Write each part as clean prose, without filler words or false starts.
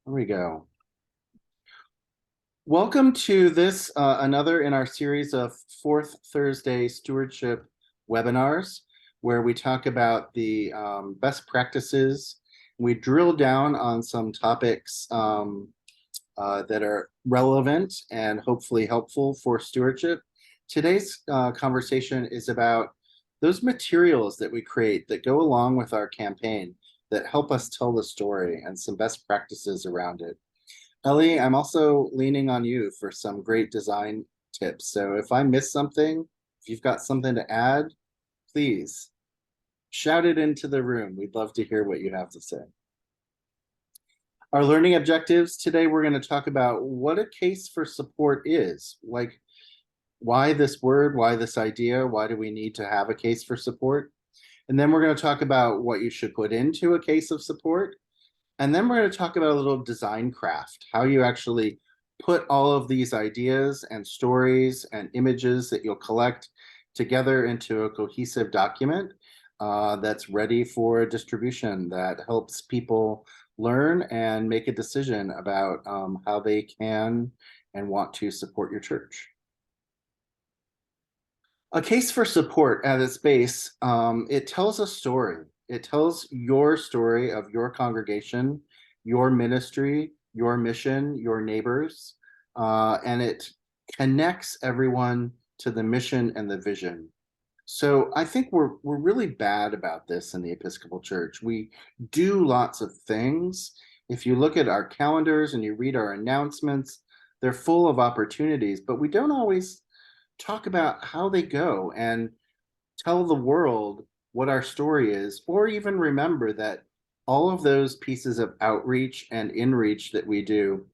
There we go. Welcome to this, another in our series of Fourth Thursday Stewardship webinars, where we talk about the best practices. We drill down on some topics that are relevant and hopefully helpful for stewardship. Today's conversation is about those materials that we create that go along with our campaign that help us tell the story and some best practices around it. Ellie, I'm also leaning on you for some great design tips. So if I miss something, if you've got something to add, please shout it into the room. We'd love to hear what you have to say. Our learning objectives today, we're going to talk about what a case for support is. Like, why this word, why this idea, why do we need to have a case for support? And then we're going to talk about what you should put into a case of support. And then we're going to talk about a little design craft, how you actually put all of these ideas and stories and images that you'll collect together into a cohesive document that's ready for distribution, that helps people learn and make a decision about how they can and want to support your church. A case for support at its base, it tells a story. It tells your story of your congregation, your ministry, your mission, your neighbors, and it connects everyone to the mission and the vision. So I think we're really bad about this in the Episcopal Church. We do lots of things. If you look at our calendars and you read our announcements, they're full of opportunities, but we don't always talk about how they go and tell the world what our story is, or even remember that all of those pieces of outreach and inreach that we do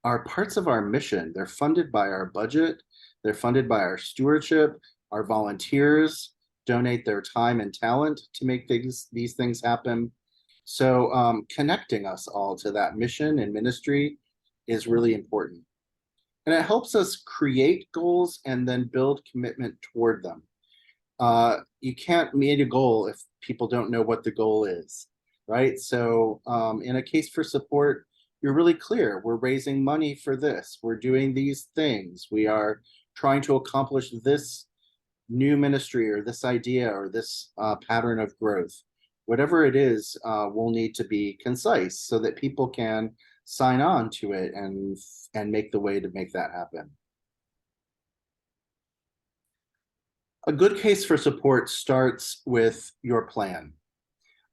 are parts of our mission. They're funded by our budget, they're funded by our stewardship. Our volunteers donate their time and talent to make these things happen. So connecting us all to that mission and ministry is really important. And it helps us create goals and then build commitment toward them. You can't meet a goal if people don't know what the goal is, right? So in a case for support, you're really clear. We're raising money for this. We're doing these things. We are trying to accomplish this new ministry or this idea or this pattern of growth. Whatever it is, will need to be concise so that people can sign on to it and make the way to make that happen. A good case for support starts with your plan.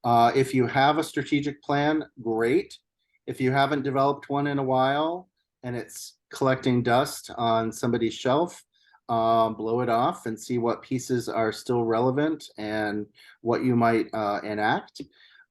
If you have a strategic plan, great. If you haven't developed one in a while and it's collecting dust on somebody's shelf, blow it off and see what pieces are still relevant and what you might enact.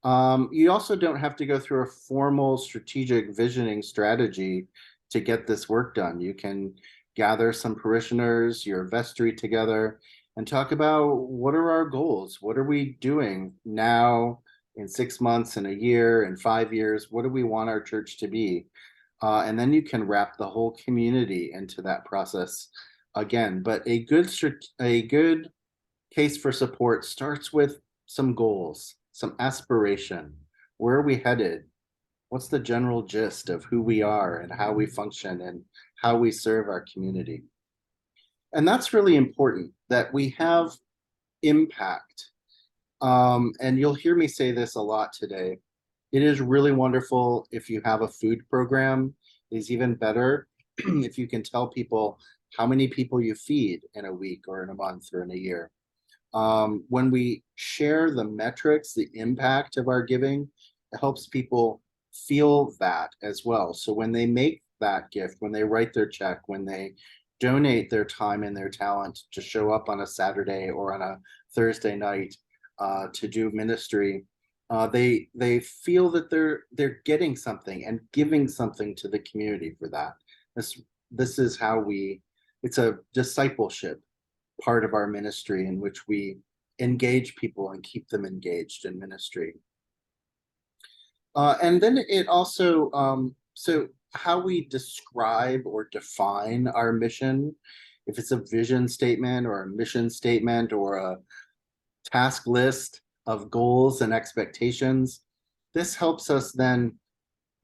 You also don't have to go through a formal strategic visioning strategy to get this work done. You can gather some parishioners, your vestry together, and talk about what are our goals? What are we doing now in 6 months, in a year, in 5 years? What do we want our church to be? And then you can wrap the whole community into that process again. But a good case for support starts with some goals, some aspiration. Where are we headed? What's the general gist of who we are and how we function and how we serve our community? And that's really important, that we have impact. And you'll hear me say this a lot today. It is really wonderful if you have a food program. It is even better if you can tell people how many people you feed in a week or in a month or in a year. When we share the metrics, the impact of our giving, it helps people feel that as well. So when they make that gift, when they write their check, when they donate their time and their talent to show up on a Saturday or on a Thursday night to do ministry, they feel that they're getting something and giving something to the community for that. This is how it's a discipleship part of our ministry in which we engage people and keep them engaged in ministry. And then it also, so how we describe or define our mission, if it's a vision statement or a mission statement or a task list of goals and expectations, this helps us then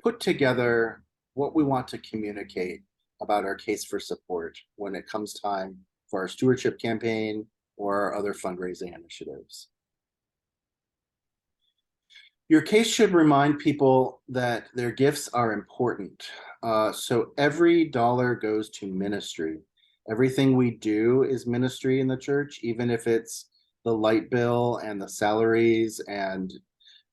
put together what we want to communicate about our case for support when it comes time for our stewardship campaign or our other fundraising initiatives. Your case should remind people that their gifts are important. So every dollar goes to ministry. Everything we do is ministry in the church, even if it's the light bill and the salaries and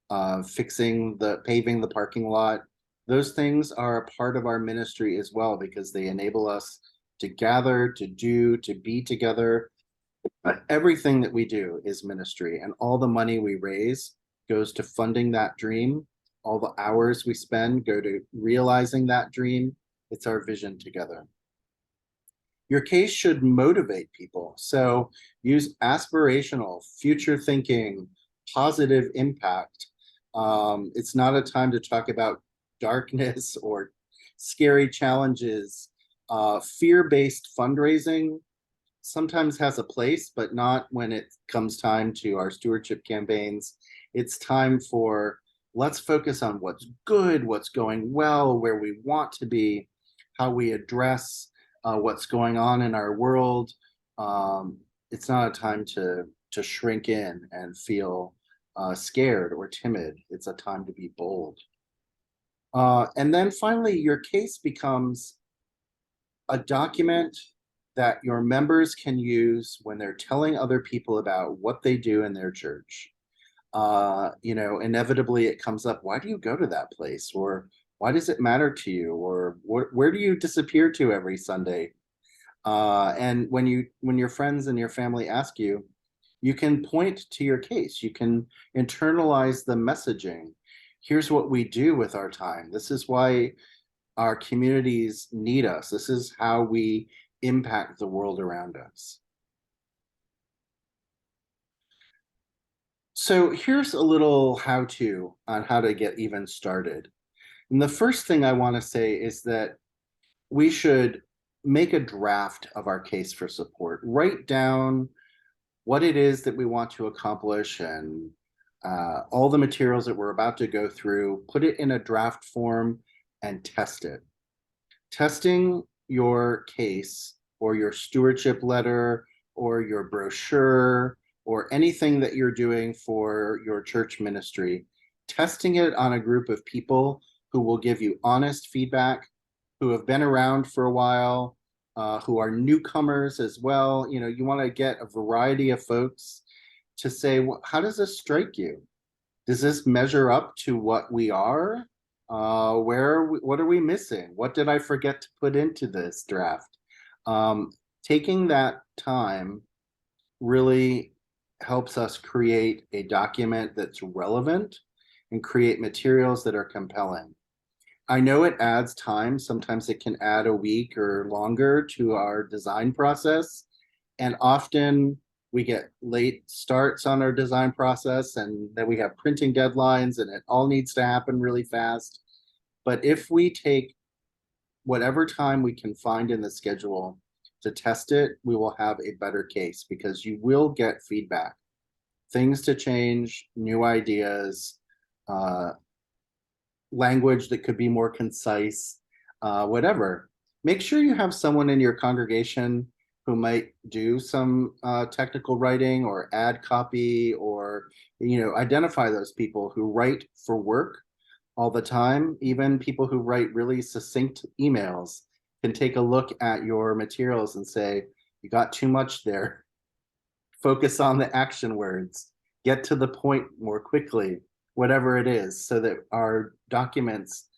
paving the parking lot. Those things are a part of our ministry as well because they enable us to gather, to be together. Everything that we do is ministry, and all the money we raise goes to funding that dream. All the hours we spend go to realizing that dream. It's our vision together. Your case should motivate people. So use aspirational, future thinking, positive impact. It's not a time to talk about darkness or scary challenges. Fear-based fundraising sometimes has a place, but not when it comes time to our stewardship campaigns. It's time for let's focus on what's good, what's going well, where we want to be, how we address what's going on in our world. It's not a time to shrink in and feel scared or timid. It's a time to be bold. And then finally, your case becomes a document that your members can use when they're telling other people about what they do in their church. Inevitably it comes up, why do you go to that place? Or why does it matter to you? Or where do you disappear to every Sunday? And when your friends and your family ask you, you can point to your case. You can internalize the messaging. Here's what we do with our time. This is why our communities need us. This is how we impact the world around us. So here's a little how-to on how to get even started. And the first thing I want to say is that we should make a draft of our case for support. Write down what it is that we want to accomplish and all the materials that we're about to go through, put it in a draft form and test it. Testing your case or your stewardship letter or your brochure or anything that you're doing for your church ministry, testing it on a group of people who will give you honest feedback, who have been around for a while, who are newcomers as well. You want to get a variety of folks to say, well, how does this strike you? Does this measure up to what we are? What are we missing? What did I forget to put into this draft? Taking that time really helps us create a document that's relevant and create materials that are compelling. I know it adds time. Sometimes it can add a week or longer to our design process. And often we get late starts on our design process and then we have printing deadlines and it all needs to happen really fast. But if we take whatever time we can find in the schedule to test it, we will have a better case because you will get feedback, things to change, new ideas, language that could be more concise, whatever. Make sure you have someone in your congregation who might do some technical writing or add copy or, identify those people who write for work all the time. Even people who write really succinct emails can take a look at your materials and say, you got too much there. Focus on the action words, get to the point more quickly, whatever it is, so that our documents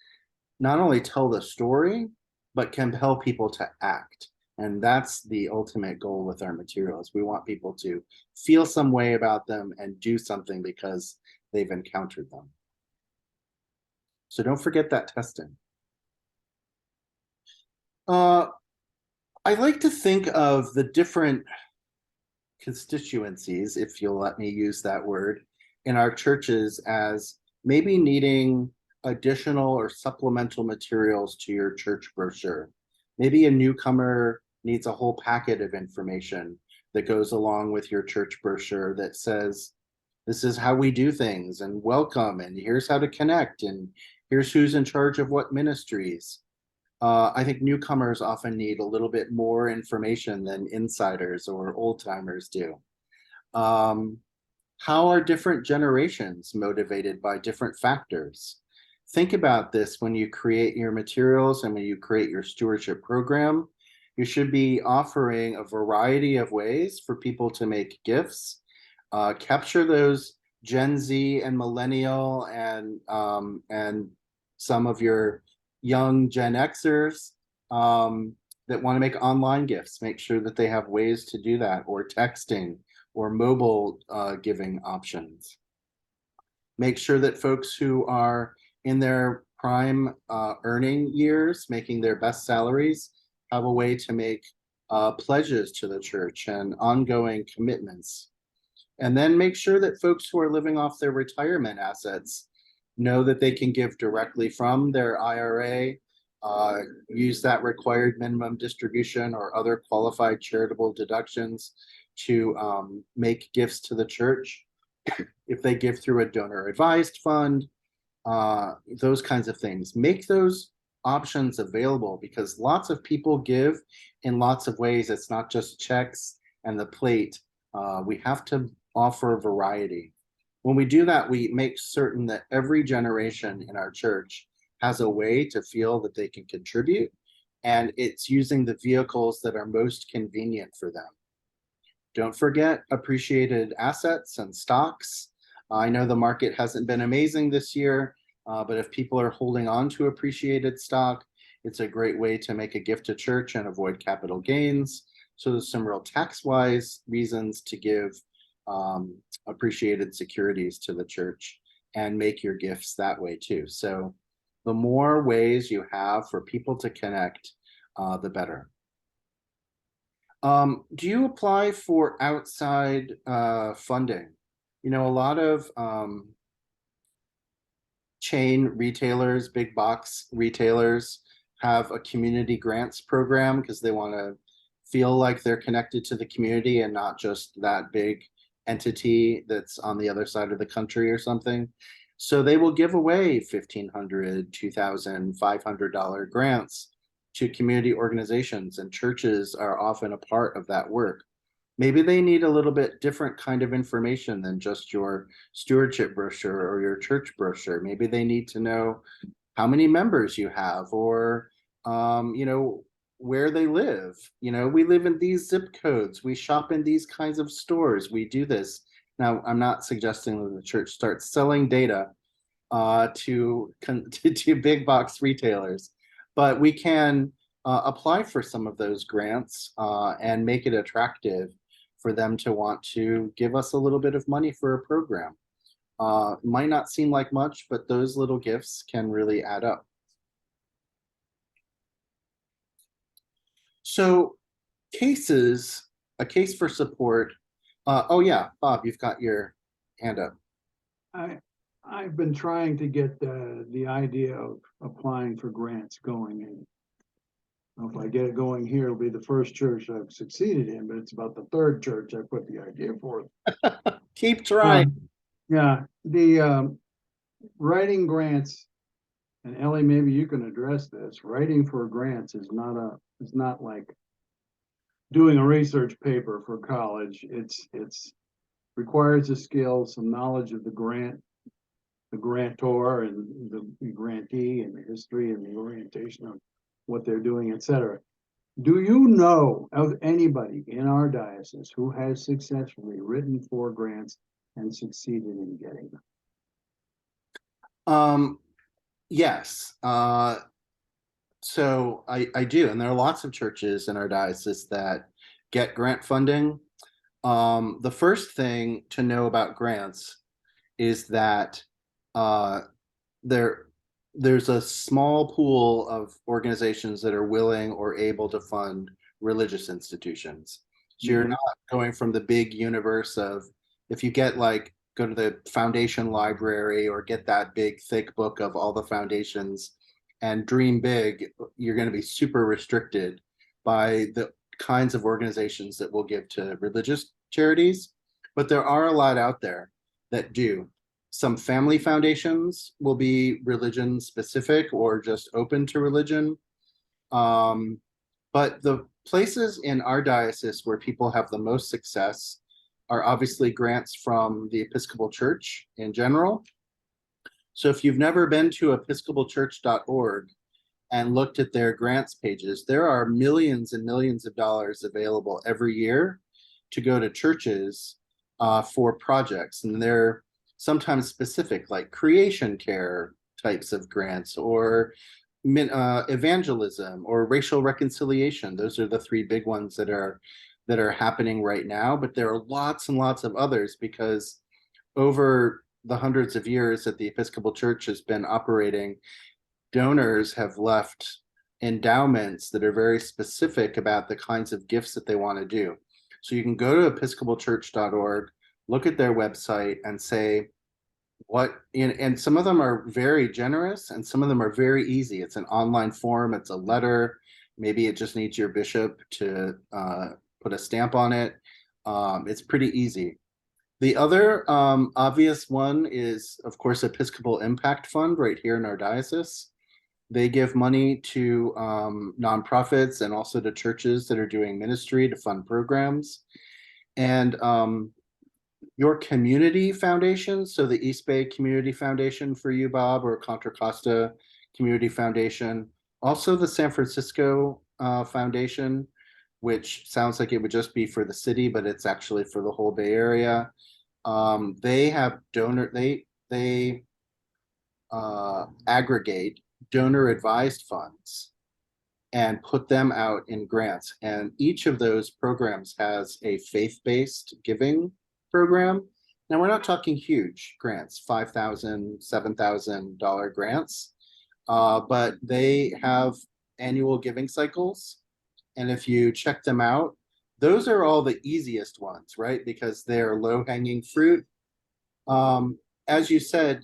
not only tell the story, but compel people to act. And that's the ultimate goal with our materials. We want people to feel some way about them and do something because they've encountered them. So don't forget that testing. I like to think of the different constituencies, if you'll let me use that word, in our churches as maybe needing additional or supplemental materials to your church brochure. Maybe a newcomer needs a whole packet of information that goes along with your church brochure that says, this is how we do things and welcome, and here's how to connect, and Here's who's in charge of what ministries. I think newcomers often need a little bit more information than insiders or old timers do. Um, how are different generations motivated by different factors? Think about this when you create your materials and when you create your stewardship program. You should be offering a variety of ways for people to make gifts. Capture those Gen Z and millennial and some of your young Gen Xers that want to make online gifts. Make sure that they have ways to do that, or texting or mobile giving options. Make sure that folks who are in their prime earning years, making their best salaries, have a way to make pledges to the church and ongoing commitments. And then make sure that folks who are living off their retirement assets know that they can give directly from their IRA, use that required minimum distribution or other qualified charitable deductions to make gifts to the church. If they give through a donor advised fund, those kinds of things. Make those options available, because lots of people give in lots of ways. It's not just checks and the plate. We have to offer variety. When we do that, we make certain that every generation in our church has a way to feel that they can contribute, and it's using the vehicles that are most convenient for them. Don't forget appreciated assets and stocks. I know the market hasn't been amazing this year, but if people are holding on to appreciated stock, it's a great way to make a gift to church and avoid capital gains. So there's some real tax-wise reasons to give appreciated securities to the church and make your gifts that way too. So the more ways you have for people to connect, the better. Do you apply for outside funding? You know, a lot of chain retailers, big box retailers, have a community grants program because they want to feel like they're connected to the community and not just that big entity that's on the other side of the country or something. So they will give away $1,500, $2,000, $500 grants to community organizations, and churches are often a part of that work. Maybe they need a little bit different kind of information than just your stewardship brochure or your church brochure. Maybe they need to know how many members you have, or you know, where they live. You know, we live in these zip codes, we shop in these kinds of stores, we do this. Now, I'm not suggesting that the church starts selling data to big box retailers, but we can apply for some of those grants and make it attractive for them to want to give us a little bit of money for a program. Might not seem like much, but those little gifts can really add up. So a case for support. Oh yeah, Bob, you've got your hand up. I've been trying to get the idea of applying for grants going in. If I get it going here, it'll be the first church I've succeeded in, but it's about the third church I put the idea forth. Keep trying. Yeah, the writing grants, and Ellie, maybe you can address this. Writing for grants is not like doing a research paper for college. It's requires a skill, some knowledge of the grant, the grantor and the grantee, and the history and the orientation of what they're doing, etc. Do you know of anybody in our diocese who has successfully written for grants and succeeded in getting them? Yes. So I do, and there are lots of churches in our diocese that get grant funding. The first thing to know about grants is that there's a small pool of organizations that are willing or able to fund religious institutions. So you're not going from the big universe of, if you get like, go to the foundation library or get that big thick book of all the foundations and dream big, you're going to be super restricted by the kinds of organizations that will give to religious charities. But there are a lot out there that do. Some family foundations will be religion specific or just open to religion. But the places in our diocese where people have the most success are obviously grants from the Episcopal Church in general. So if you've never been to episcopalchurch.org and looked at their grants pages, there are millions and millions of dollars available every year to go to churches for projects. And they're sometimes specific, like creation care types of grants, or evangelism, or racial reconciliation. Those are the three big ones that are happening right now. But there are lots and lots of others, because over the hundreds of years that the Episcopal Church has been operating, donors have left endowments that are very specific about the kinds of gifts that they want to do. So you can go to episcopalchurch.org, look at their website, and say and some of them are very generous and some of them are very easy. It's an online form, it's a letter, maybe it just needs your bishop to put a stamp on it. It's pretty easy. The other obvious one is, of course, Episcopal Impact Fund right here in our diocese. They give money to nonprofits and also to churches that are doing ministry to fund programs. And your community foundation, so the East Bay Community Foundation for you, Bob, or Contra Costa Community Foundation, also the San Francisco Foundation, which sounds like it would just be for the city, but it's actually for the whole Bay Area. They have they aggregate donor advised funds and put them out in grants. And each of those programs has a faith-based giving program. Now, we're not talking huge grants, $5,000, $7,000 grants, but they have annual giving cycles. And if you check them out, those are all the easiest ones, right? Because they're low-hanging fruit. As you said,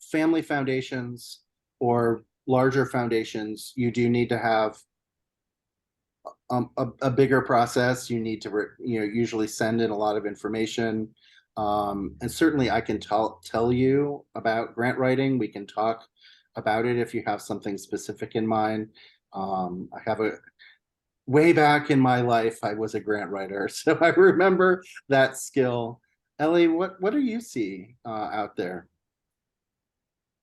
family foundations or larger foundations, you do need to have a bigger process. You need to usually send in a lot of information. And certainly I can tell you about grant writing. We can talk about it if you have something specific in mind. I have way back in my life, I was a grant writer, so I remember that skill. Ellie, what do you see out there?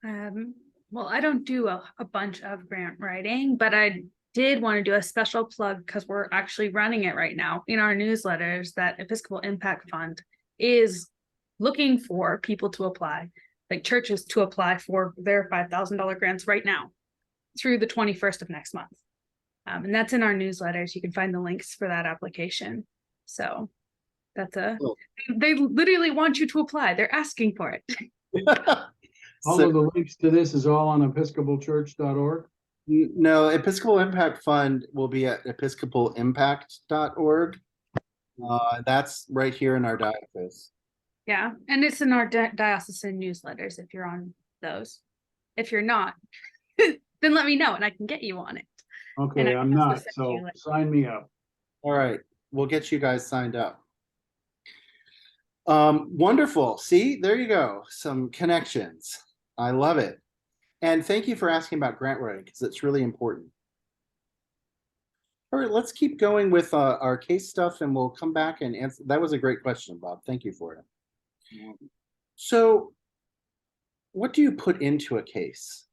Well, I don't do a bunch of grant writing, but I did want to do a special plug because we're actually running it right now in our newsletters, that Episcopal Impact Fund is looking for people to apply, like churches to apply for their $5,000 grants right now through the 21st of next month. And that's in our newsletters. You can find the links for that application. So that's they literally want you to apply. They're asking for it. All of the links to this is all on episcopalchurch.org. No, Episcopal Impact Fund will be at episcopalimpact.org. That's right here in our diocese. Yeah, and it's in our diocesan newsletters if you're on those. If you're not, then let me know and I can get you on it. Okay, I'm not, so sign me up. All right, we'll get you guys signed up. Wonderful. See, there you go. Some connections. I love it. And thank you for asking about grant writing, because it's really important. All right, let's keep going with our case stuff and we'll come back and answer. That was a great question, Bob. Thank you for it. So what do you put into a case?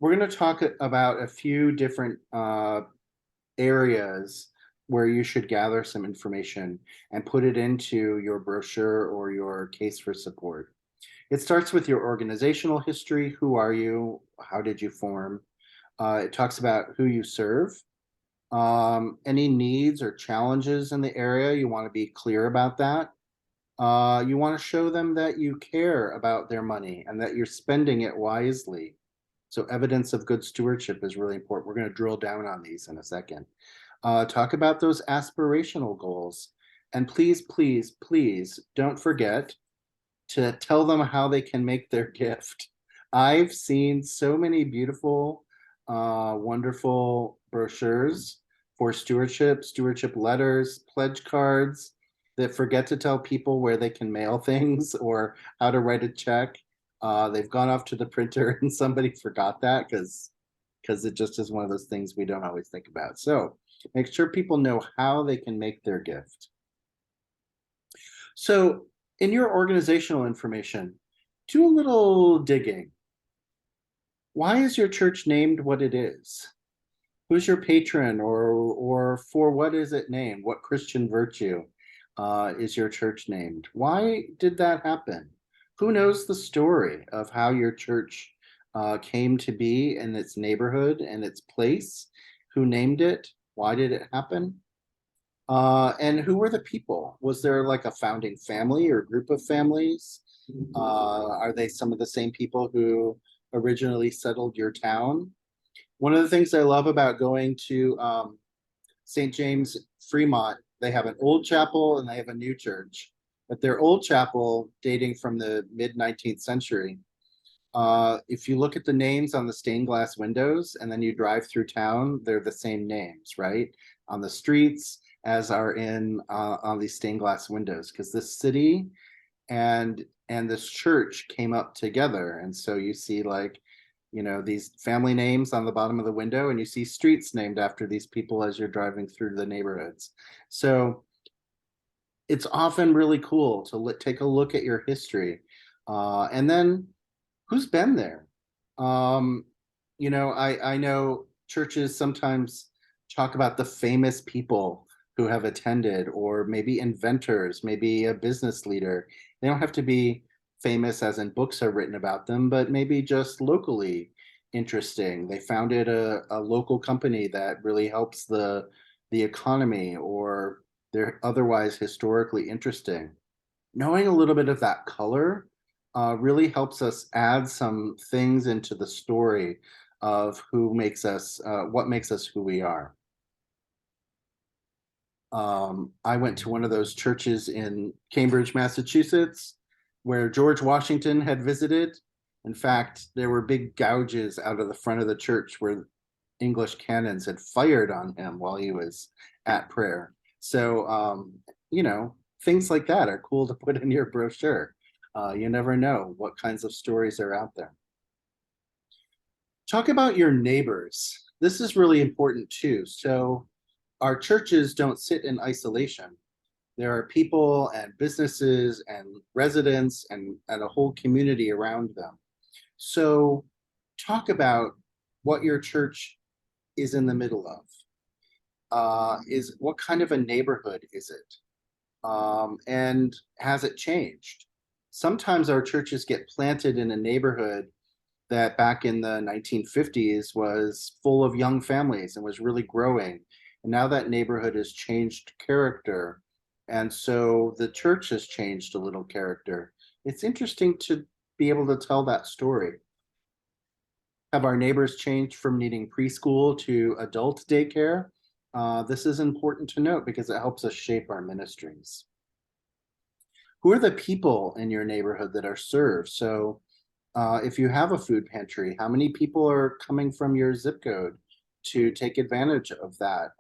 We're going to talk about a few different areas where you should gather some information and put it into your brochure or your case for support. It starts with your organizational history. Who are you? How did you form? It talks about who you serve. Any needs or challenges in the area, you want to be clear about that. You want to show them that you care about their money and that you're spending it wisely. So evidence of good stewardship is really important. We're going to drill down on these in a second. Talk about those aspirational goals. And please, please, please don't forget to tell them how they can make their gift. I've seen so many beautiful, wonderful brochures for stewardship letters, pledge cards, that forget to tell people where they can mail things or how to write a check. They've gone off to the printer and somebody forgot that because it just is one of those things we don't always think about. So make sure people know how they can make their gift. So in your organizational information, do a little digging. Why is your church named what it is? Who's your patron, or for what is it named? What Christian virtue is your church named? Why did that happen? Who knows the story of how your church came to be in its neighborhood and its place? Who named it? Why did it happen? And who were the people? Was there like a founding family or group of families? Are they some of the same people who originally settled your town? One of the things I love about going to St. James Fremont, they have an old chapel and they have a new church. But their old chapel, dating from the mid 19th century, if you look at the names on the stained glass windows and then you drive through town, they're the same names, right? On the streets, as are in on these stained glass windows, because this city and this church came up together. And so you see, like, you know, these family names on the bottom of the window, and you see streets named after these people as you're driving through the neighborhoods. So it's often really cool to take a look at your history, and then who's been there. You know, I know churches sometimes talk about the famous people who have attended, or maybe inventors, maybe a business leader. They don't have to be famous as in books are written about them, but maybe just locally interesting. They founded a local company that really helps the economy, or they're otherwise historically interesting. Knowing a little bit of that color really helps us add some things into the story of who makes us, what makes us who we are. I went to one of those churches in Cambridge, Massachusetts, where George Washington had visited. In fact, there were big gouges out of the front of the church where English cannons had fired on him while he was at prayer. So, you know, things like that are cool to put in your brochure. You never know what kinds of stories are out there. Talk about your neighbors. This is really important too. So our churches don't sit in isolation. There are people and businesses and residents and a whole community around them. So talk about what your church is in the middle of. Is what kind of a neighborhood is it? And has it changed? Sometimes our churches get planted in a neighborhood that back in the 1950s was full of young families and was really growing. And now that neighborhood has changed character. And so the church has changed a little character. It's interesting to be able to tell that story. Have our neighbors changed from needing preschool to adult daycare? This is important to note because it helps us shape our ministries. Who are the people in your neighborhood that are served? So if you have a food pantry, how many people are coming from your zip code to take advantage of that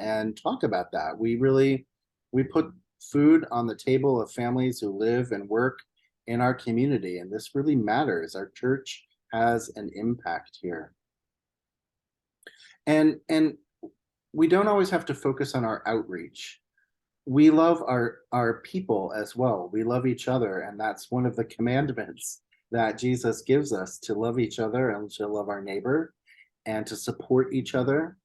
and talk about that? We put food on the table of families who live and work in our community, and this really matters. Our church has an impact here. And we don't always have to focus on our outreach. We love our people as well. We love each other, and that's one of the commandments that Jesus gives us, to love each other and to love our neighbor and to support each other.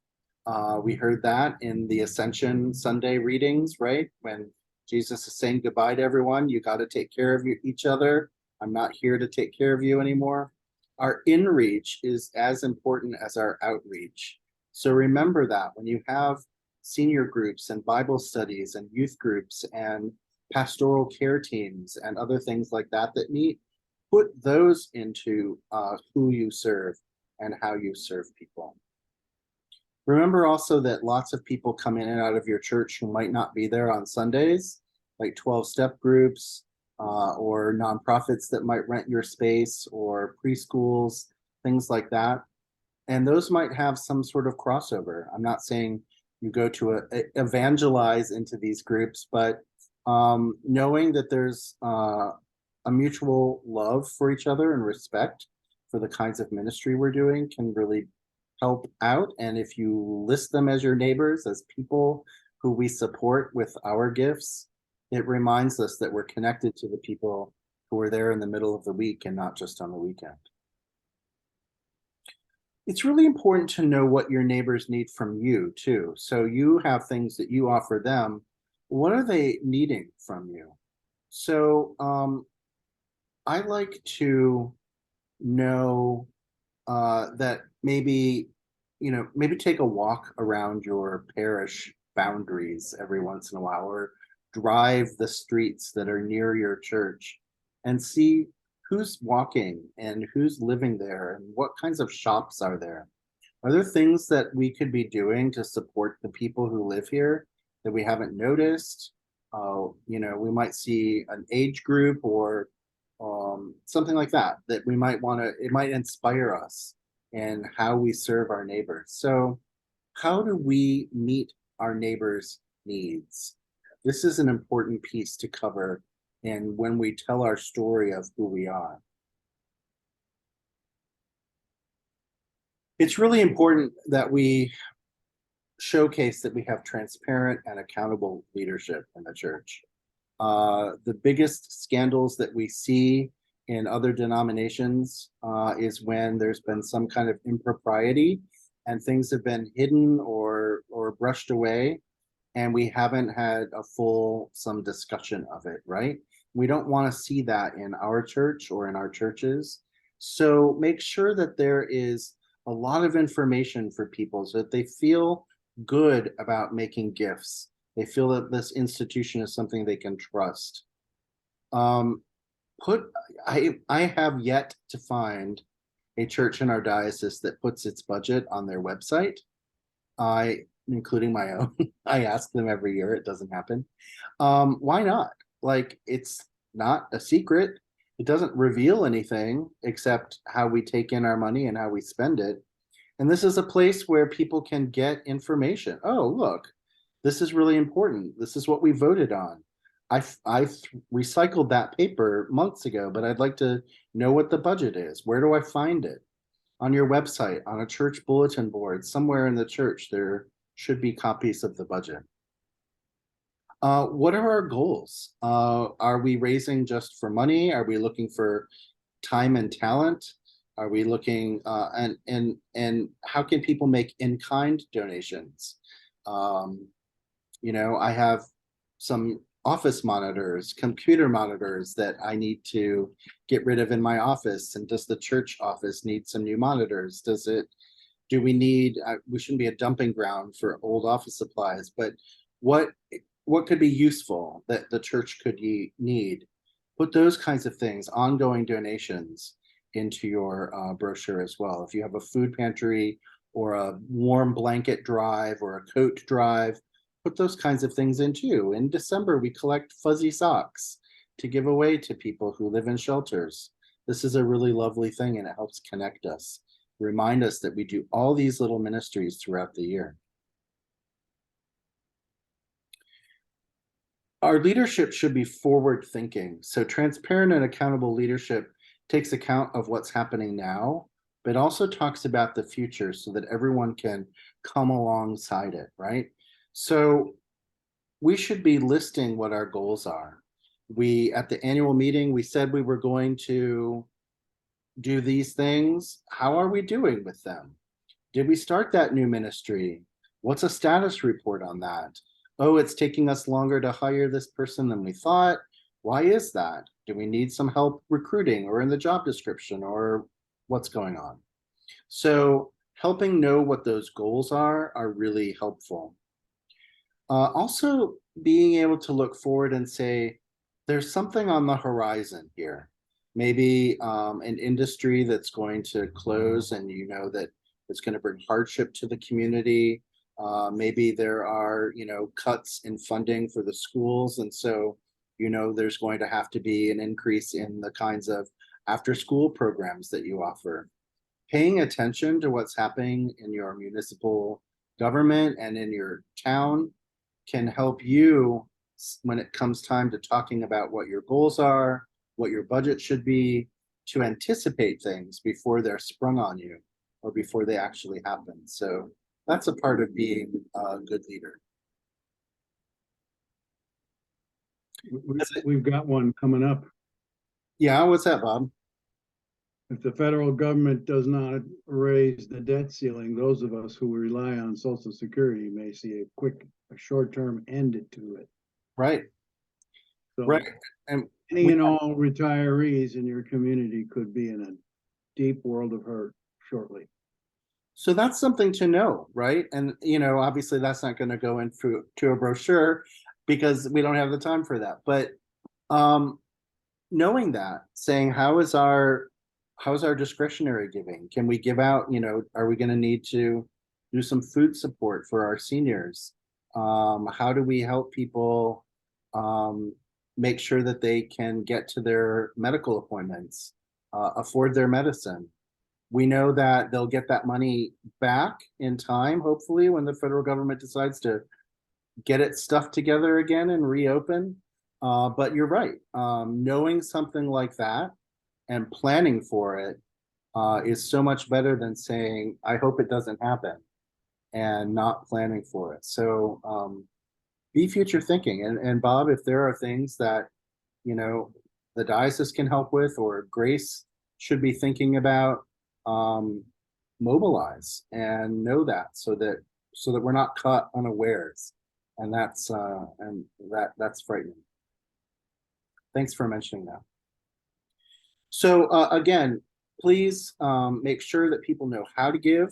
We heard that in the Ascension Sunday readings, right? When Jesus is saying goodbye to everyone, you got to take care of each other. I'm not here to take care of you anymore. Our in-reach is as important as our outreach. So remember that when you have senior groups and Bible studies and youth groups and pastoral care teams and other things like that that meet, put those into who you serve and how you serve people. Remember also that lots of people come in and out of your church who might not be there on Sundays, like 12-step groups or nonprofits that might rent your space, or preschools, things like that. And those might have some sort of crossover. I'm not saying you go to evangelize into these groups, but Knowing that there's a mutual love for each other and respect for the kinds of ministry we're doing can really help out. And if you list them as your neighbors, as people who we support with our gifts, it reminds us that we're connected to the people who are there in the middle of the week and not just on the weekend. It's really important to know what your neighbors need from you too. So you have things that you offer them. What are they needing from you? So I like to know that maybe, maybe take a walk around your parish boundaries every once in a while, or drive the streets that are near your church and see who's walking and who's living there and what kinds of shops are there. Are there things that we could be doing to support the people who live here that we haven't noticed? We might see an age group or something like that we might want to, it might inspire us in how we serve our neighbors. So how do we meet our neighbors' needs? This is an important piece to cover and when we tell our story of who we are. It's really important that we showcase that we have transparent and accountable leadership in the church. The biggest scandals that we see in other denominations is when there's been some kind of impropriety and things have been hidden or brushed away, and we haven't had a some discussion of it, right? We don't want to see that in our church or in our churches. So make sure that there is a lot of information for people so that they feel good about making gifts. They feel that this institution is something they can trust. I have yet to find a church in our diocese that puts its budget on their website. Including my own. I ask them every year, it doesn't happen. Why not? Like, it's not a secret. It doesn't reveal anything except how we take in our money and how we spend it. And this is a place where people can get information. Oh, look, this is really important. This is what we voted on. I recycled that paper months ago, but I'd like to know what the budget is. Where do I find it? On your website, on a church bulletin board, somewhere in the church, there should be copies of the budget. What are our goals? Are we raising just for money? Are we looking for time and talent? Are we looking and how can people make in-kind donations? I have some office monitors, computer monitors that I need to get rid of in my office. And does the church office need some new monitors? Do we need, we shouldn't be a dumping ground for old office supplies, but what could be useful that the church could need? Put those kinds of things, ongoing donations, into your brochure as well. If you have a food pantry or a warm blanket drive or a coat drive, put those kinds of things in too. In December, we collect fuzzy socks to give away to people who live in shelters. This is a really lovely thing and it helps connect us. Remind us that we do all these little ministries throughout the year. Our leadership should be forward thinking. So transparent and accountable leadership takes account of what's happening now, but also talks about the future so that everyone can come alongside it, right? So we should be listing what our goals are. At the annual meeting, we said we were going to do these things. How are we doing with them? Did we start that new ministry? What's a status report on that? Oh, it's taking us longer to hire this person than we thought. Why is that? Do we need some help recruiting or in the job description, or what's going on? So helping know what those goals are really helpful. Also being able to look forward and say, there's something on the horizon here. Maybe an industry that's going to close and you know that it's going to bring hardship to the community. Maybe there are, cuts in funding for the schools. And so, there's going to have to be an increase in the kinds of after-school programs that you offer. Paying attention to what's happening in your municipal government and in your town can help you when it comes time to talking about what your goals are, what your budget should be, to anticipate things before they're sprung on you or before they actually happen. So that's a part of being a good leader. We've got one coming up. Yeah, what's that, Bob? If the federal government does not raise the debt ceiling, those of us who rely on Social Security may see a short-term end to it. Right, So right. And any we- and all retirees in your community could be in a deep world of hurt shortly. So that's something to know, right? And obviously that's not going to go into a brochure because we don't have the time for that. But knowing that, saying how's our discretionary giving? Can we give out, are we going to need to do some food support for our seniors? How do we help people make sure that they can get to their medical appointments, afford their medicine? We know that they'll get that money back in time, hopefully, when the federal government decides to get its stuff together again and reopen. But you're right. Knowing something like that and planning for it is so much better than saying, I hope it doesn't happen, and not planning for it. So be future thinking. And Bob, if there are things that, the diocese can help with, or Grace should be thinking about, mobilize and know that so that we're not caught unawares. And that's frightening. Thanks for mentioning that. So again, please make sure that people know how to give,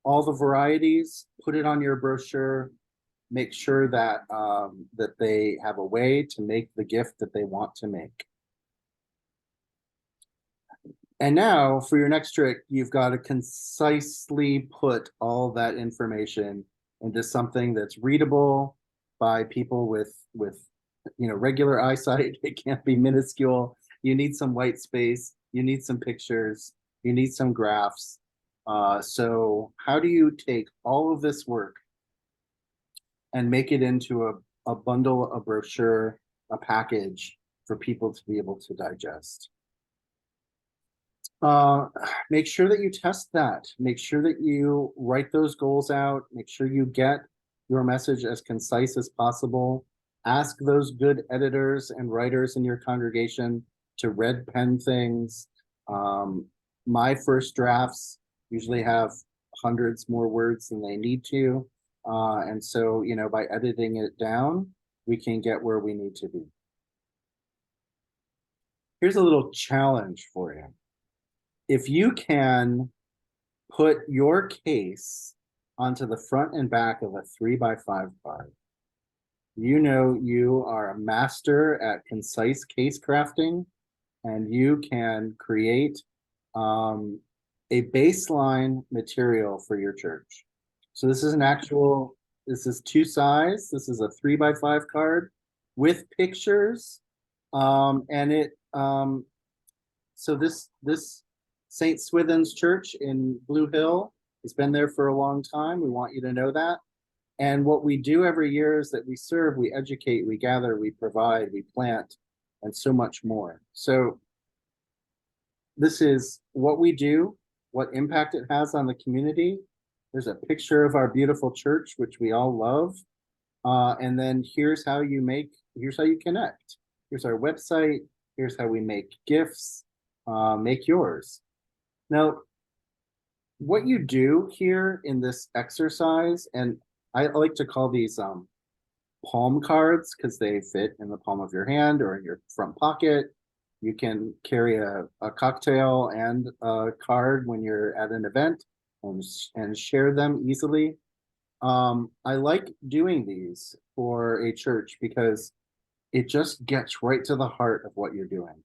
all the varieties, put it on your brochure, make sure that that they have a way to make the gift that they want to make. And now for your next trick, you've got to concisely put all that information into something that's readable by people with regular eyesight. It can't be minuscule. You need some white space. You need some pictures. You need some graphs. So how do you take all of this work and make it into a bundle, a brochure, a package for people to be able to digest? Make sure that you test that. Make sure that you write those goals out. Make sure you get your message as concise as possible. Ask those good editors and writers in your congregation to red pen things. My first drafts usually have hundreds more words than they need to. And so, by editing it down, we can get where we need to be. Here's a little challenge for you. If you can put your case onto the front and back of a 3x5 card, you are a master at concise case crafting, and you can create a baseline material for your church. So this is this is 2 size. This is a 3x5 card with pictures. So this St. Swithin's Church in Blue Hill has been there for a long time. We want you to know that. And what we do every year is that we serve, we educate, we gather, we provide, we plant, and so much more. So this is what we do, what impact it has on the community. There's a picture of our beautiful church, which we all love. And then here's how you connect. Here's our website. Here's how we make gifts. Make yours. Now, what you do here in this exercise, and I like to call these palm cards because they fit in the palm of your hand or in your front pocket. You can carry a cocktail and a card when you're at an event and share them easily. I like doing these for a church because it just gets right to the heart of what you're doing.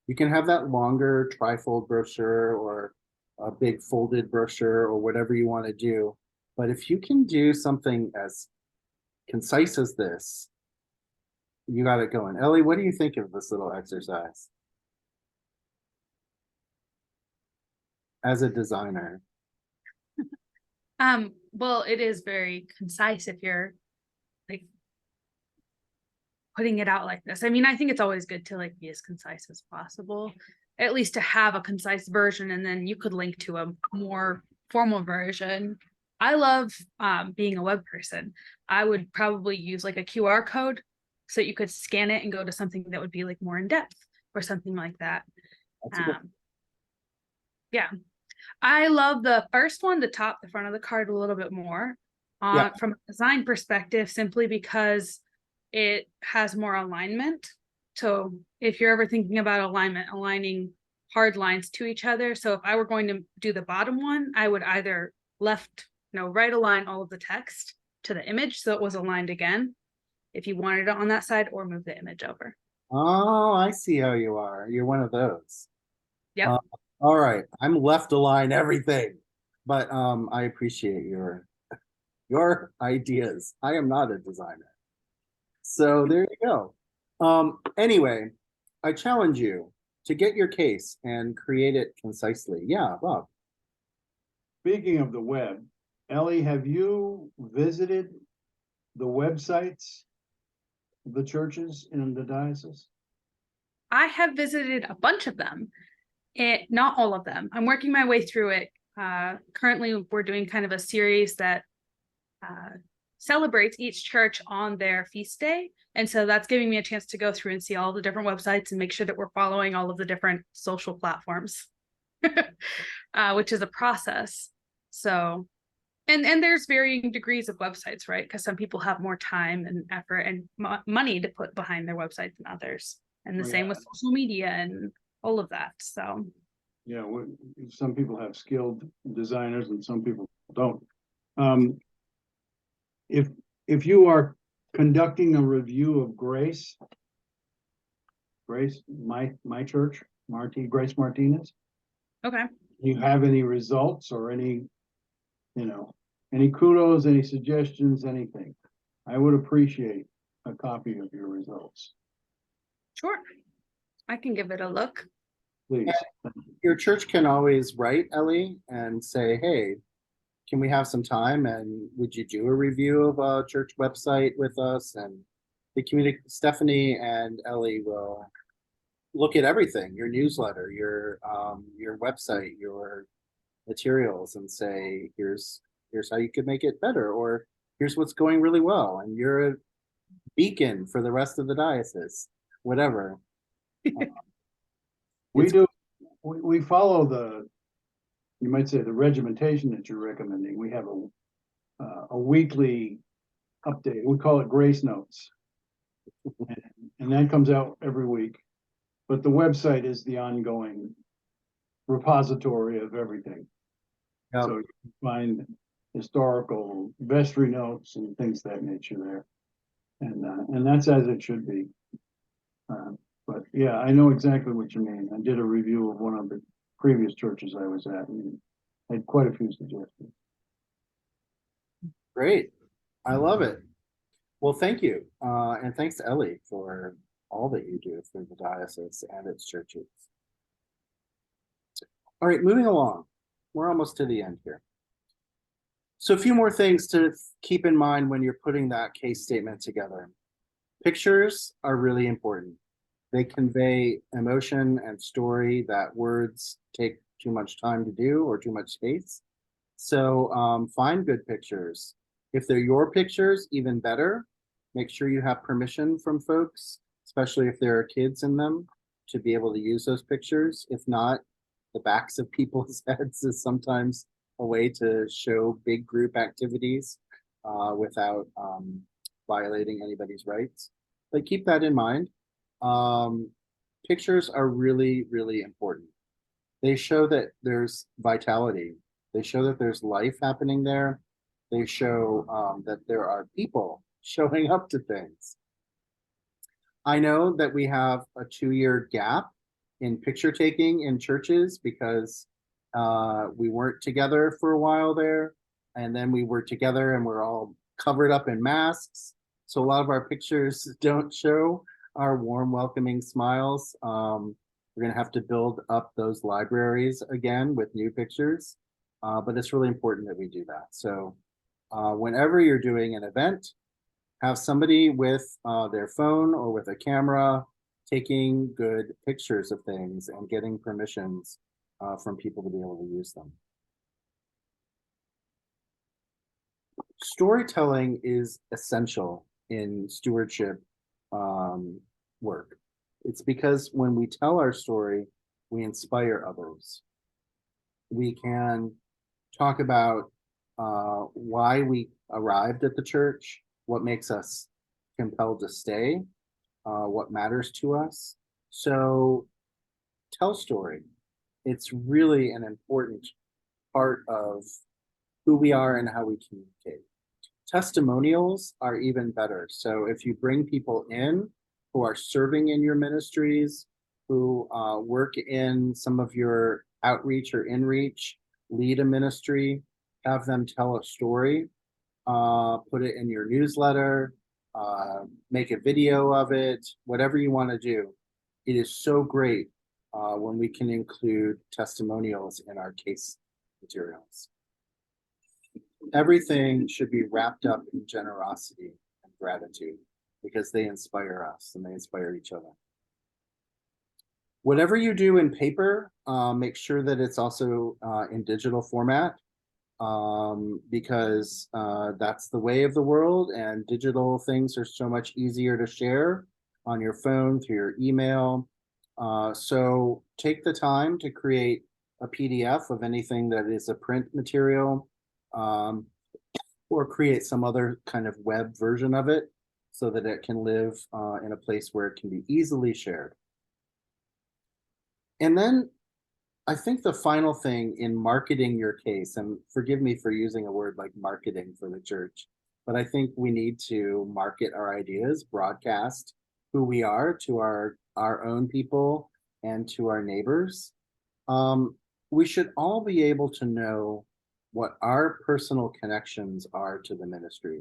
You can have that longer trifold brochure or a big folded brochure or whatever you want to do. But if you can do something as concise as this, you got it going. Ellie, what do you think of this little exercise? As a designer. Well, it is very concise if you're like putting it out like this. I mean, I think it's always good to like be as concise as possible, at least to have a concise version, and then you could link to a more formal version. I love being a web person. I would probably use like a QR code so you could scan it and go to something that would be like more in depth or something like that. That's a good- Yeah, I love the first one, the front of the card a little bit more Yeah. from a design perspective, simply because it has more alignment. So if you're ever thinking about alignment, aligning hard lines to each other. So if I were going to do the bottom one, I would either right align all of the text to the image so it was aligned again, if you wanted it on that side, or move the image over. Oh, I see how you are. You're one of those. Yep. All right, I'm left align everything, but I appreciate your ideas. I am not a designer. So there you go. Anyway, I challenge you to get your case and create it concisely. Yeah, Bob. Speaking of the web, Ellie, have you visited the websites of the churches in the diocese? I have visited a bunch of them. Not all of them. I'm working my way through it. Currently, we're doing kind of a series that celebrates each church on their feast day. And so that's giving me a chance to go through and see all the different websites and make sure that we're following all of the different social platforms, which is a process. So, and there's varying degrees of websites, right? Because some people have more time and effort and money to put behind their websites than others. And the same with social media and all of that. So Yeah, some people have skilled designers and some people don't. If you are conducting a review of Grace, my church, Grace Martinez, okay. you have any results or any kudos, any suggestions, anything, I would appreciate a copy of your results, Sure. I can give it a look. please. Your church can always write Ellie and say, hey, can we have some time and would you do a review of a church website with us? And Stephanie and Ellie will look at everything, your newsletter, your website, your materials, and say, here's how you could make it better, or here's what's going really well, and you're a beacon for the rest of the diocese, whatever. We follow you might say the regimentation that you're recommending. We have a weekly update. We call it Grace Notes. And that comes out every week. But the website is the ongoing repository of everything. Yep. So you can find historical vestry notes and things of that nature there. And that's as it should be. But yeah, I know exactly what you mean. I did a review of one of the previous churches I was at and had quite a few suggestions. Great. I love it. Well, thank you. And thanks to Ellie for all that you do for the diocese and its churches. All right, moving along. We're almost to the end here. So a few more things to keep in mind when you're putting that case statement together. Pictures are really important. They convey emotion and story that words take too much time to do or too much space. So find good pictures. If they're your pictures, even better. Make sure you have permission from folks, especially if there are kids in them, to be able to use those pictures. If not, the backs of people's heads is sometimes a way to show big group activities without violating anybody's rights. But keep that in mind. Pictures are really, really important. They show that there's vitality. They show that there's life happening there. They show that there are people showing up to things. I know that we have a 2-year gap in picture taking in churches because we weren't together for a while there, and then we were together and we're all covered up in masks. So a lot of our pictures don't show our warm, welcoming smiles. We're gonna have to build up those libraries again with new pictures, but it's really important that we do that. So whenever you're doing an event, have somebody with their phone or with a camera taking good pictures of things and getting permissions from people to be able to use them. Storytelling is essential in stewardship work. It's because when we tell our story, we inspire others. We can talk about why we arrived at the church, what makes us compelled to stay, what matters to us. So tell story. It's really an important part of who we are and how we communicate. Testimonials are even better. So if you bring people in who are serving in your ministries, who work in some of your outreach or inreach, lead a ministry, have them tell a story, put it in your newsletter, make a video of it, whatever you want to do. It is so great when we can include testimonials in our case materials. Everything should be wrapped up in generosity and gratitude because they inspire us and they inspire each other. Whatever you do in paper, make sure that it's also in digital format because that's the way of the world, and digital things are so much easier to share on your phone, through your email. So take the time to create a PDF of anything that is a print material, or create some other kind of web version of it so that it can live in a place where it can be easily shared. And then I think the final thing in marketing your case, and forgive me for using a word like marketing for the church, but I think we need to market our ideas, broadcast who we are to our own people and to our neighbors. We should all be able to know what our personal connections are to the ministry.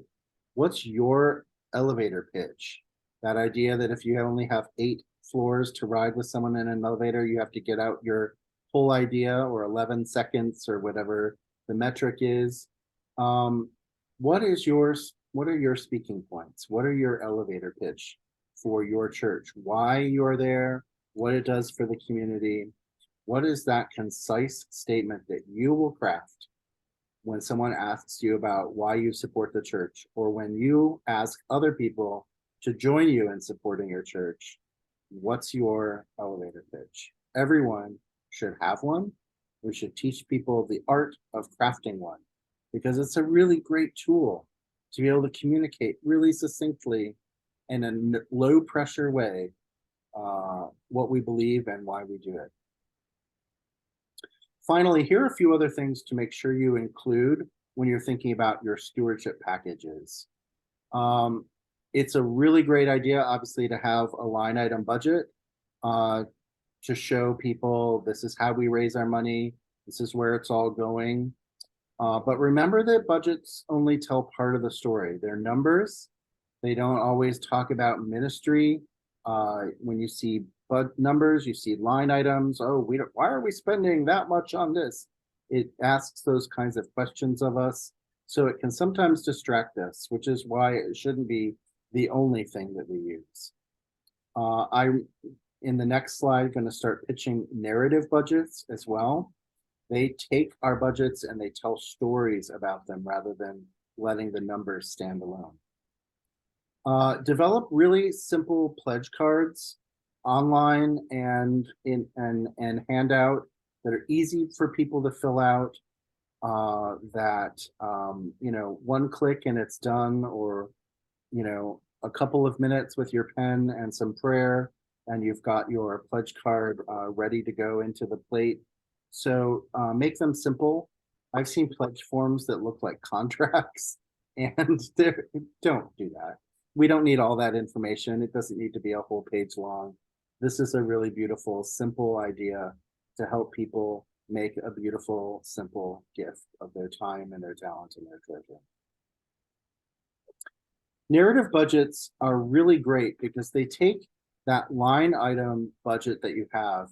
What's your elevator pitch? That idea that if you only have 8 floors to ride with someone in an elevator, you have to get out your whole idea, or 11 seconds, or whatever the metric is. What is yours? What are your speaking points? What are your elevator pitch for your church? Why you are there? What it does for the community? What is that concise statement that you will craft when someone asks you about why you support the church, or when you ask other people to join you in supporting your church? What's your elevator pitch? Everyone should have one. We should teach people the art of crafting one because it's a really great tool to be able to communicate really succinctly in a low pressure way what we believe and why we do it. Finally, here are a few other things to make sure you include when you're thinking about your stewardship packages. It's a really great idea, obviously, to have a line item budget to show people this is how we raise our money, this is where it's all going. But remember that budgets only tell part of the story. They're numbers. They don't always talk about ministry. When you see numbers, you see line items. Oh, why are we spending that much on this? It asks those kinds of questions of us. So it can sometimes distract us, which is why it shouldn't be the only thing that we use. I'm in the next slide going to start pitching narrative budgets as well. They take our budgets and they tell stories about them rather than letting the numbers stand alone. Develop really simple pledge cards online and hand out that are easy for people to fill out, that one click and it's done, or a couple of minutes with your pen and some prayer and you've got your pledge card ready to go into the plate. So make them simple. I've seen pledge forms that look like contracts, and don't do that. We don't need all that information. It doesn't need to be a whole page long. This is a really beautiful, simple idea to help people make a beautiful, simple gift of their time and their talent and their treasure. Narrative budgets are really great because they take that line item budget that you have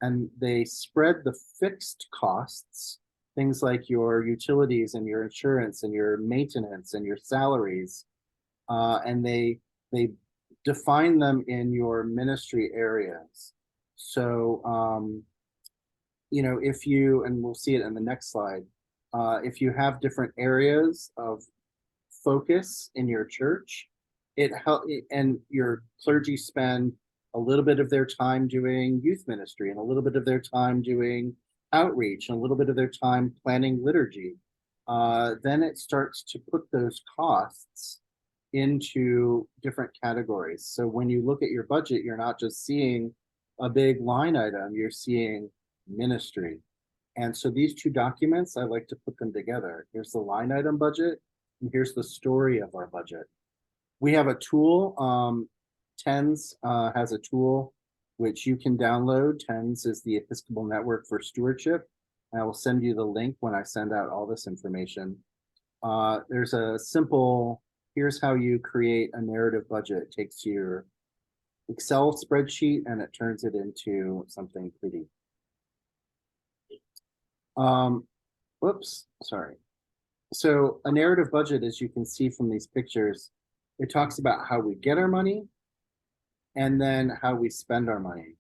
and they spread the fixed costs, things like your utilities and your insurance and your maintenance and your salaries, and they define them in your ministry areas. So, if you, and we'll see it in the next slide, if you have different areas of focus in your church, it help, and your clergy spend a little bit of their time doing youth ministry and a little bit of their time doing outreach and a little bit of their time planning liturgy. Then it starts to put those costs into different categories. So when you look at your budget, you're not just seeing a big line item, you're seeing ministry. And so these two documents, I like to put them together. Here's the line item budget, and here's the story of our budget. We have a tool, TENS has a tool which you can download. TENS is the Episcopal Network for Stewardship. And I will send you the link when I send out all this information. There's a simple, here's how you create a narrative budget. It takes your Excel spreadsheet and it turns it into something pretty. Whoops, sorry. So a narrative budget, as you can see from these pictures, it talks about how we get our money and then how we spend our money.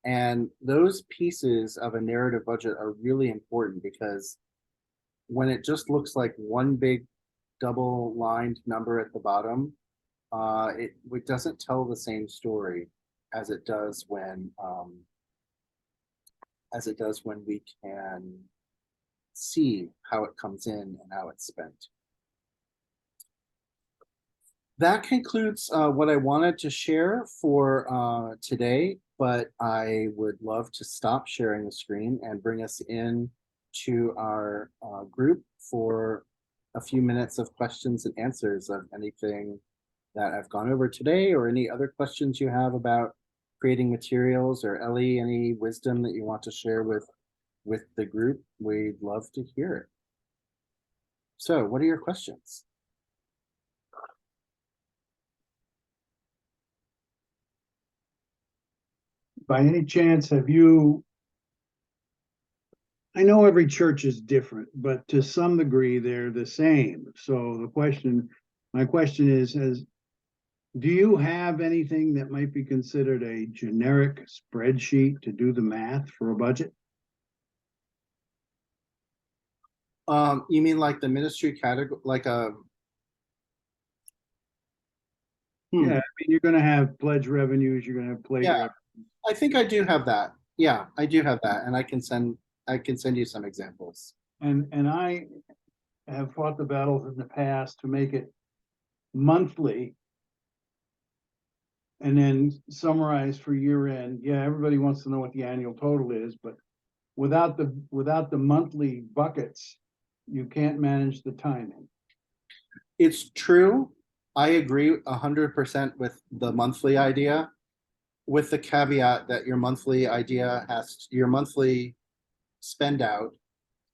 And those pieces of a narrative budget are really important because when it just looks like one big double lined number at the bottom, it doesn't tell the same story as it does when we can see how it comes in and how it's spent. That concludes what I wanted to share for today, but I would love to stop sharing the screen and bring us in to our group for a few minutes of questions and answers of anything that I've gone over today, or any other questions you have about creating materials, or Ellie, any wisdom that you want to share with the group. We'd love to hear it. So what are your questions? By any chance, have you, I know every church is different, but to some degree they're the same. So my question is, do you have anything that might be considered a generic spreadsheet to do the math for a budget? You mean like the ministry category, like a? Yeah, I mean, you're gonna have pledge revenues, you're gonna have plate Yeah. revenues. I think I do have that. Yeah, I do have that, and I can send you some examples. And I have fought the battles in the past to make it monthly. And then summarize for year end. Yeah, everybody wants to know what the annual total is, but without the monthly buckets, you can't manage the timing. It's true. I agree 100% with the monthly idea, with the caveat that your monthly spend out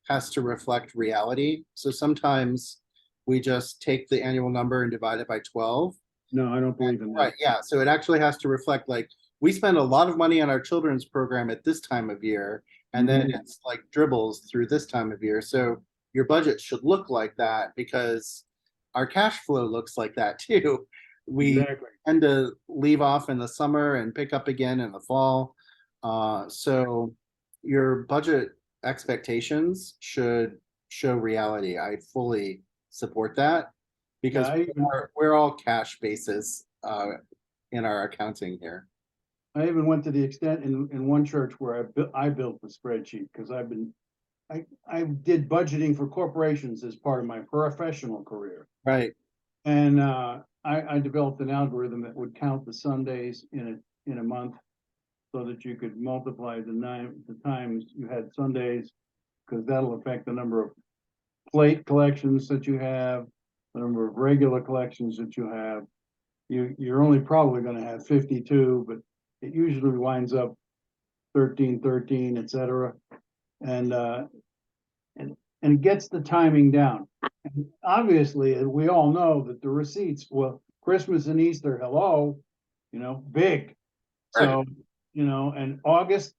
has to reflect reality. So sometimes we just take the annual number and divide it by 12. No, I don't believe in that. Right, yeah, so it actually has to reflect, like, we spend a lot of money on our children's program at this time of year, and then it's like dribbles through this time of year. So your budget should look like that because our cash flow looks like that too. We Exactly. tend to leave off in the summer and pick up again in the fall. So your budget expectations should show reality. I fully support that because we're all cash basis in our accounting here. I even went to the extent in one church where I built the spreadsheet because I did budgeting for corporations as part of my professional career. Right. And I developed an algorithm that would count the Sundays in a month so that you could multiply the times you had Sundays, because that'll affect the number of plate collections that you have, the number of regular collections that you have. You're only probably going to have 52, but it usually winds up 13, etc. And it gets the timing down. And obviously, we all know that the receipts, well, Christmas and Easter, hello, big. So, and August,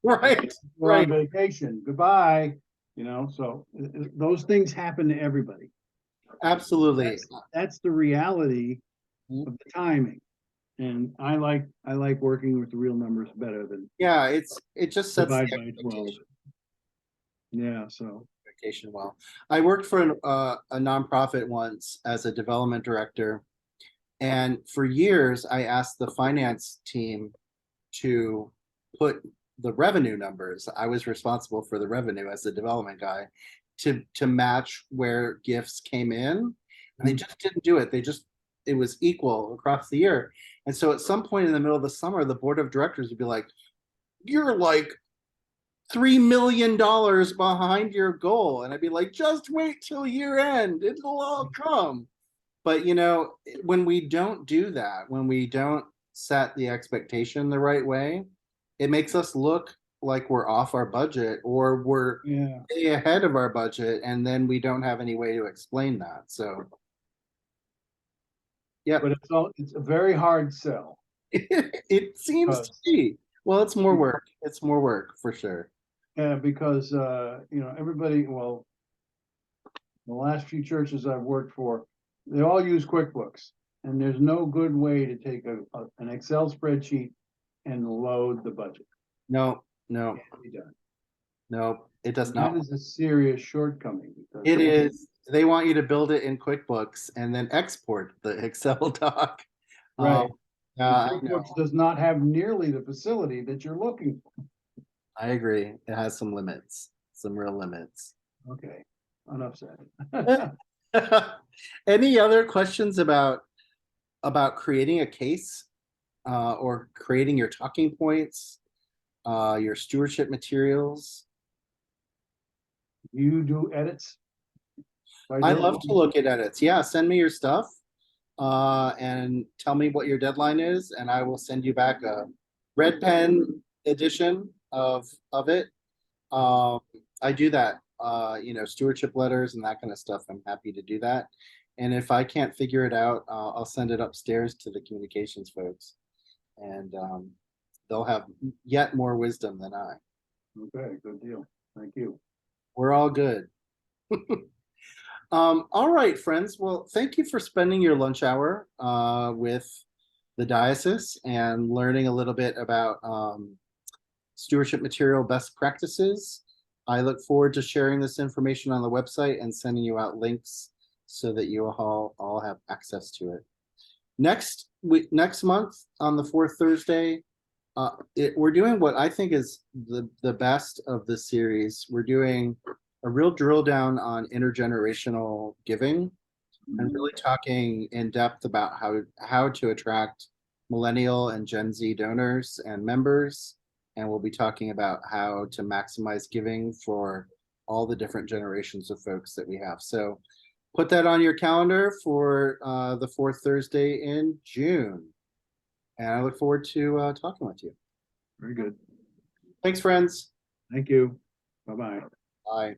right, we're on vacation, goodbye, so those things happen to everybody. Absolutely. That's the reality Mhm. of the timing. And I like working with the real numbers better than Yeah, it just sets the divide by 12. expectation. Yeah, so, Expectation well. I worked for a nonprofit once as a development director. And for years, I asked the finance team to put the revenue numbers. I was responsible for the revenue as the development guy to match where gifts came in. And they just didn't do it. It was equal across the year. And so at some point in the middle of the summer, the board of directors would be like, you're like $3 million behind your goal. And I'd be like, just wait till year end. It'll all come. But when we don't do that, when we don't set the expectation the right way, it makes us look like we're off our budget or we're yeah, way ahead of our budget, and then we don't have any way to explain that. So, yeah, but it's a very hard sell. it seems to be. Well, it's more work. It's more work for sure. Yeah, because, everybody, well, the last few churches I've worked for, they all use QuickBooks. And there's no good way to take an Excel spreadsheet and load the budget. No, no, Can't be done. no, it does And not. that is a serious shortcoming. Because It is. They want you to build it in QuickBooks and then export the Excel doc. Right. Yeah, And I know. QuickBooks does not have nearly the facility that you're looking for. I agree. It has some limits, some real limits. Okay, enough said. Any other questions about creating a case or creating your talking points, your stewardship materials? You do edits? I love to look at edits. Yeah, send me your stuff and tell me what your deadline is, and I will send you back a red pen edition of it. I do that, stewardship letters and that kind of stuff. I'm happy to do that. And if I can't figure it out, I'll send it upstairs to the communications folks, and they'll have yet more wisdom than I. Okay, good deal. Thank you. We're all good. All right, friends. Well, thank you for spending your lunch hour with the diocese and learning a little bit about stewardship material best practices. I look forward to sharing this information on the website and sending you out links so that you all have access to it. Next month on the fourth Thursday, we're doing what I think is the best of the series. We're doing a real drill down on intergenerational giving and really talking in depth about how to attract millennial and Gen Z donors and members. And we'll be talking about how to maximize giving for all the different generations of folks that we have. So put that on your calendar for the fourth Thursday in June. And I look forward to talking with you. Very good. Thanks, friends. Thank you. Bye-bye. Bye.